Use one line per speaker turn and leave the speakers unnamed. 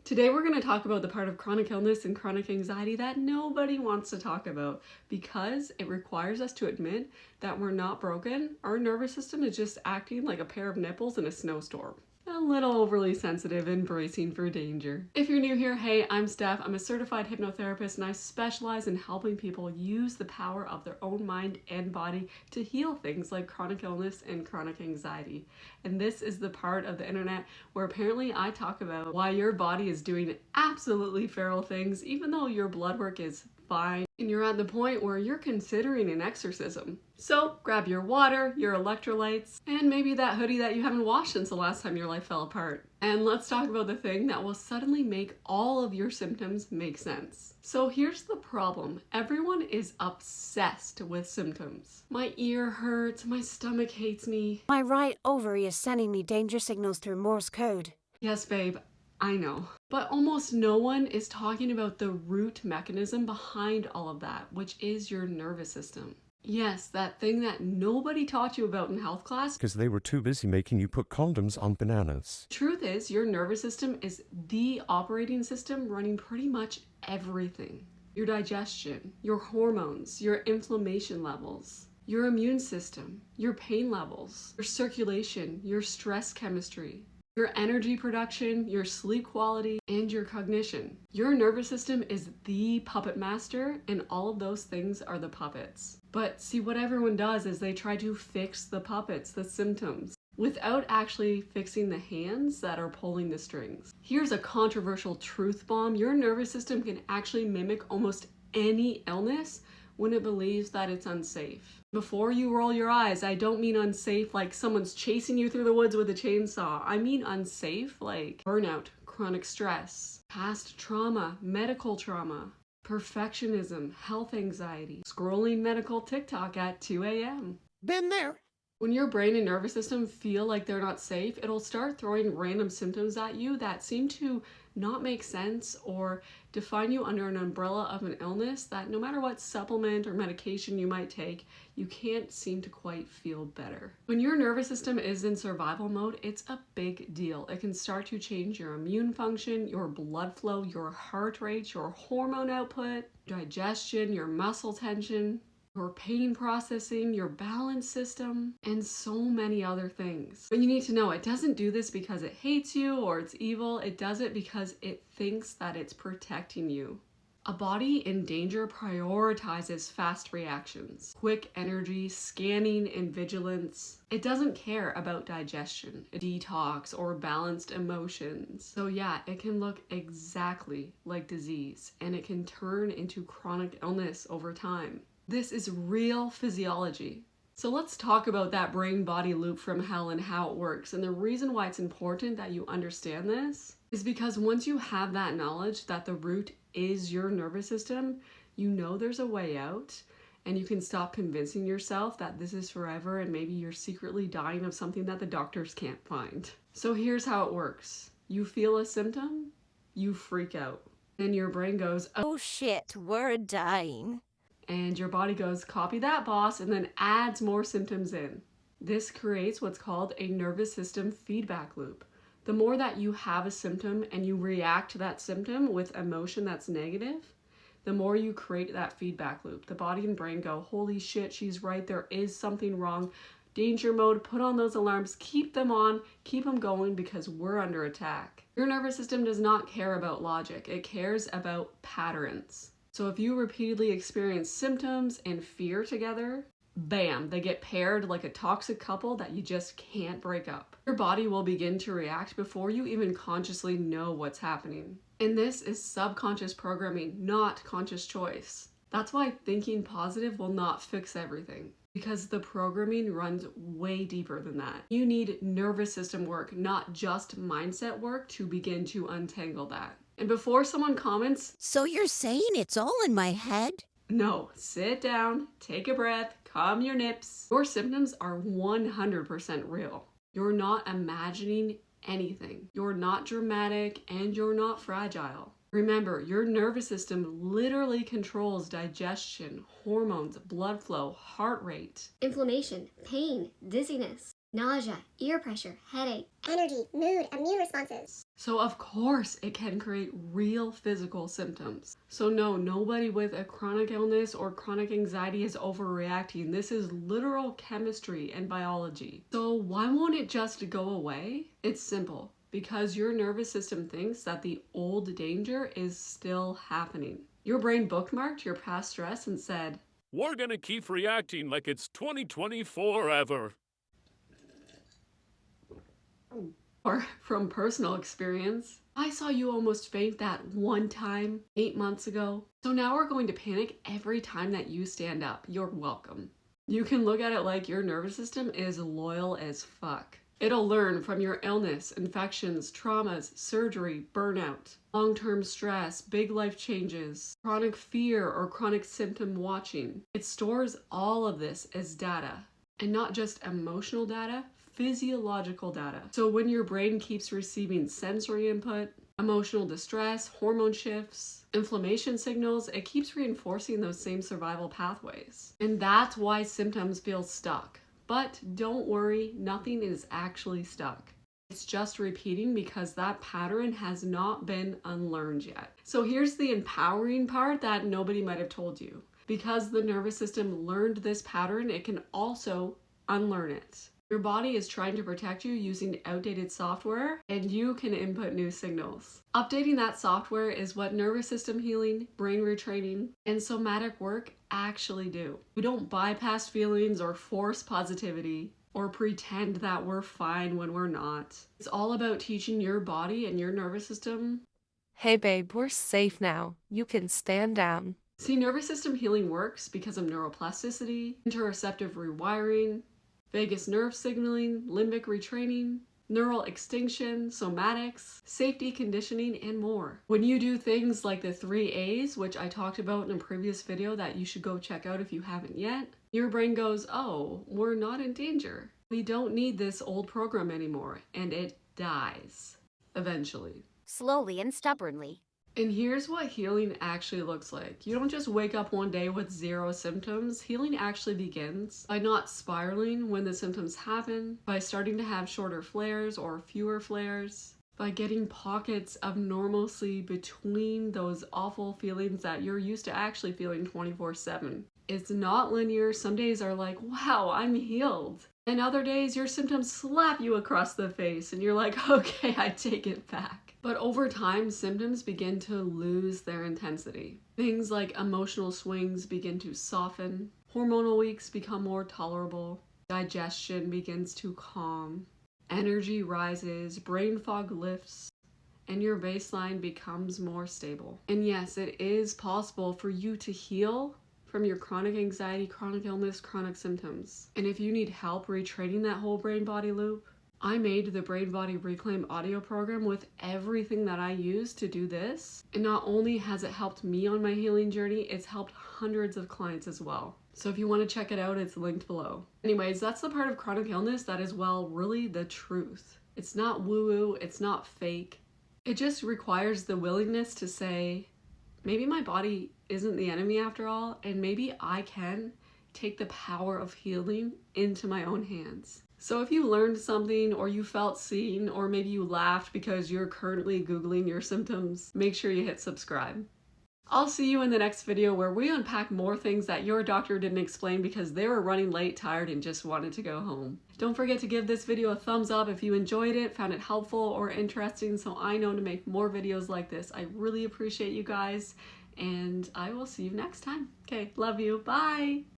Today we're going to talk about the part of chronic illness and chronic anxiety that nobody wants to talk about because it requires us to admit that we're not broken. Our nervous system is just acting like a pair of nipples in a snowstorm. A little overly sensitive and bracing for danger. If you're new here, hey, I'm Steph. I'm a certified hypnotherapist and I specialize in helping people use the power of their own mind and body to heal things like chronic illness and chronic anxiety. And this is the part of the internet where apparently I talk about why your body is doing absolutely feral things even though your blood work is fine and you're at the point where you're considering an exorcism. So grab your water, your electrolytes, and maybe that hoodie that you haven't washed since the last time your life fell apart. And let's talk about the thing that will suddenly make all of your symptoms make sense. So here's the problem. Everyone is obsessed with symptoms. My ear hurts, my stomach hates me.
My right ovary is sending me danger signals through Morse code.
Yes, babe, I know. But almost no one is talking about the root mechanism behind all of that, which is your nervous system. Yes, that thing that nobody taught you about in health class.
Because they were too busy making you put condoms on bananas.
Truth is, your nervous system is the operating system running pretty much everything. Your digestion, your hormones, your inflammation levels, your immune system, your pain levels, your circulation, your stress chemistry, your energy production, your sleep quality, and your cognition. Your nervous system is the puppet master, and all of those things are the puppets. But see, what everyone does is they try to fix the puppets, the symptoms, without actually fixing the hands that are pulling the strings. Here's a controversial truth bomb. Your nervous system can actually mimic almost any illness when it believes that it's unsafe. Before you roll your eyes, I don't mean unsafe like someone's chasing you through the woods with a chainsaw. I mean unsafe like burnout, chronic stress, past trauma, medical trauma, perfectionism, health anxiety, scrolling medical TikTok at 2 a.m.
Been there.
When your brain and nervous system feel like they're not safe, it'll start throwing random symptoms at you that seem to not make sense or define you under an umbrella of an illness that no matter what supplement or medication you might take, you can't seem to quite feel better. When your nervous system is in survival mode, it's a big deal. It can start to change your immune function, your blood flow, your heart rate, your hormone output, digestion, your muscle tension, your pain processing, your balance system, and so many other things. But you need to know it doesn't do this because it hates you or it's evil. It does it because it thinks that it's protecting you. A body in danger prioritizes fast reactions, quick energy, scanning, and vigilance. It doesn't care about digestion, detox, or balanced emotions. So yeah, it can look exactly like disease, and it can turn into chronic illness over time. This is real physiology. So let's talk about that brain-body loop from hell and how it works. And the reason why it's important that you understand this is because once you have that knowledge that the root is your nervous system, you know there's a way out and you can stop convincing yourself that this is forever and maybe you're secretly dying of something that the doctors can't find. So here's how it works. You feel a symptom, you freak out. Then your brain goes,
Oh shit, we're dying.
And your body goes, copy that, boss, and then adds more symptoms in. This creates what's called a nervous system feedback loop. The more that you have a symptom and you react to that symptom with emotion that's negative, the more you create that feedback loop. The body and brain go, holy shit, she's right, there is something wrong. Danger mode, put on those alarms, keep them on, keep them going because we're under attack. Your nervous system does not care about logic. It cares about patterns. So if you repeatedly experience symptoms and fear together, bam, they get paired like a toxic couple that you just can't break up. Your body will begin to react before you even consciously know what's happening. And this is subconscious programming, not conscious choice. That's why thinking positive will not fix everything, because the programming runs way deeper than that. You need nervous system work, not just mindset work, to begin to untangle that. And before someone comments,
So you're saying it's all in my head?
no, sit down, take a breath, calm your nips. Your symptoms are 100% real. You're not imagining anything. You're not dramatic and you're not fragile. Remember, your nervous system literally controls digestion, hormones, blood flow, heart rate,
inflammation, pain, dizziness,
nausea, ear pressure, headache, energy, mood, immune responses.
So of course it can create real physical symptoms. So no, nobody with a chronic illness or chronic anxiety is overreacting. This is literal chemistry and biology. So why won't it just go away? It's simple. Because your nervous system thinks that the old danger is still happening. Your brain bookmarked your past stress and said,
"We're gonna keep reacting like it's 2024 ever."
or from personal experience, I saw you almost faint that one time 8 months ago. So now we're going to panic every time that you stand up. You're welcome. You can look at it like your nervous system is loyal as fuck. It'll learn from your illness, infections, traumas, surgery, burnout, long-term stress, big life changes, chronic fear, or chronic symptom watching. It stores all of this as data, and not just emotional data, physiological data. So when your brain keeps receiving sensory input, emotional distress, hormone shifts, inflammation signals, it keeps reinforcing those same survival pathways. And that's why symptoms feel stuck. But don't worry, nothing is actually stuck. It's just repeating because that pattern has not been unlearned yet. So here's the empowering part that nobody might have told you. Because the nervous system learned this pattern, it can also unlearn it. Your body is trying to protect you using outdated software, and you can input new signals. Updating that software is what nervous system healing, brain retraining, and somatic work actually do. We don't bypass feelings or force positivity or pretend that we're fine when we're not. It's all about teaching your body and your nervous system.
Hey babe, we're safe now. You can stand down.
See, nervous system healing works because of neuroplasticity, interoceptive rewiring, vagus nerve signaling, limbic retraining, neural extinction, somatics, safety conditioning, and more. When you do things like the 3 A's, which I talked about in a previous video that you should go check out if you haven't yet, your brain goes, oh, we're not in danger. We don't need this old program anymore, and it dies eventually.
Slowly and stubbornly.
And here's what healing actually looks like. You don't just wake up one day with 0 symptoms. Healing actually begins by not spiraling when the symptoms happen, by starting to have shorter flares or fewer flares, by getting pockets of normalcy between those awful feelings that you're used to actually feeling 24/7. It's not linear. Some days are like, wow, I'm healed. And other days your symptoms slap you across the face and you're like, okay, I take it back. But over time, symptoms begin to lose their intensity. Things like emotional swings begin to soften, hormonal weeks become more tolerable, digestion begins to calm, energy rises, brain fog lifts, and your baseline becomes more stable. And yes, it is possible for you to heal from your chronic anxiety, chronic illness, chronic symptoms. And if you need help retraining that whole brain-body loop, I made the Brain Body Reclaim audio program with everything that I use to do this. And not only has it helped me on my healing journey, it's helped hundreds of clients as well. So if you want to check it out, it's linked below. Anyways, that's the part of chronic illness that is, well, really the truth. It's not woo-woo, it's not fake. It just requires the willingness to say, maybe my body isn't the enemy after all, and maybe I can take the power of healing into my own hands. So if you learned something, or you felt seen, or maybe you laughed because you're currently Googling your symptoms, make sure you hit subscribe. I'll see you in the next video where we unpack more things that your doctor didn't explain because they were running late, tired, and just wanted to go home. Don't forget to give this video a thumbs up if you enjoyed it, found it helpful or interesting, so I know to make more videos like this. I really appreciate you guys, and I will see you next time. Okay, love you. Bye!